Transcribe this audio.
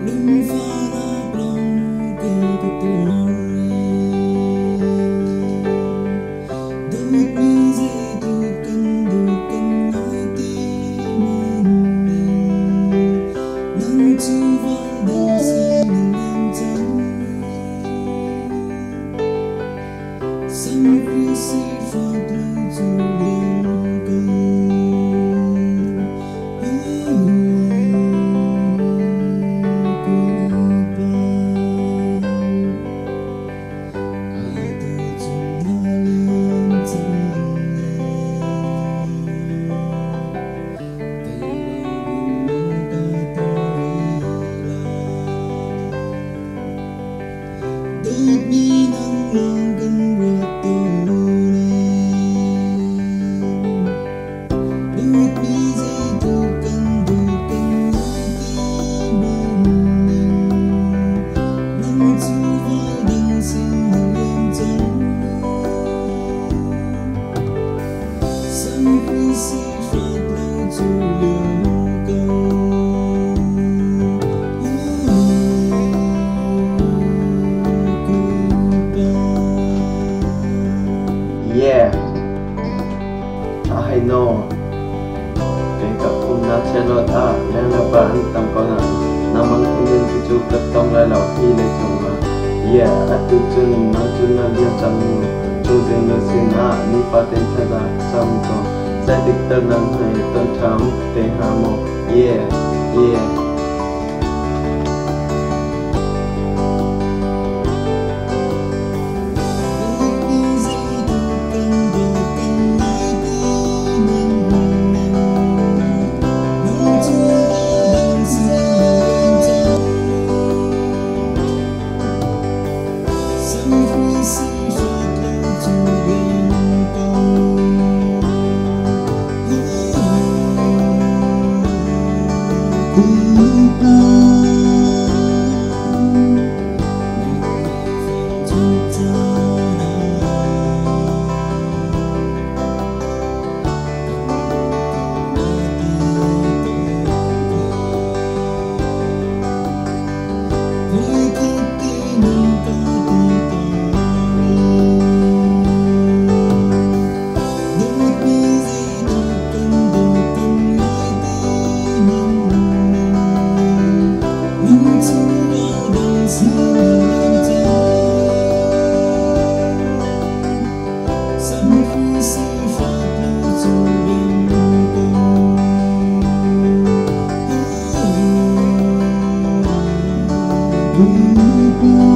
đừng phá nát lòng kể từ tôi đôi mi dây đôi cân ngói tim mình nắng chiều vẫn đang say mình em Some crazy fog lights are Đôi mi nắng lòng gần rượt tôi đôi mi dây đôi cân ngói tim mình nắng chiều vai đang xin em trắng Some crazy fog lights are liều cầu Yeah, I know. Kaya kung na-channel yang laban tampangan namang ingin tuju ketong lalau hile cuma. Yeah, atu jun na dia camu Juzin lesin ni paten tada camto Sadik tenang hai tentam tehamo. Yeah, yeah We'll be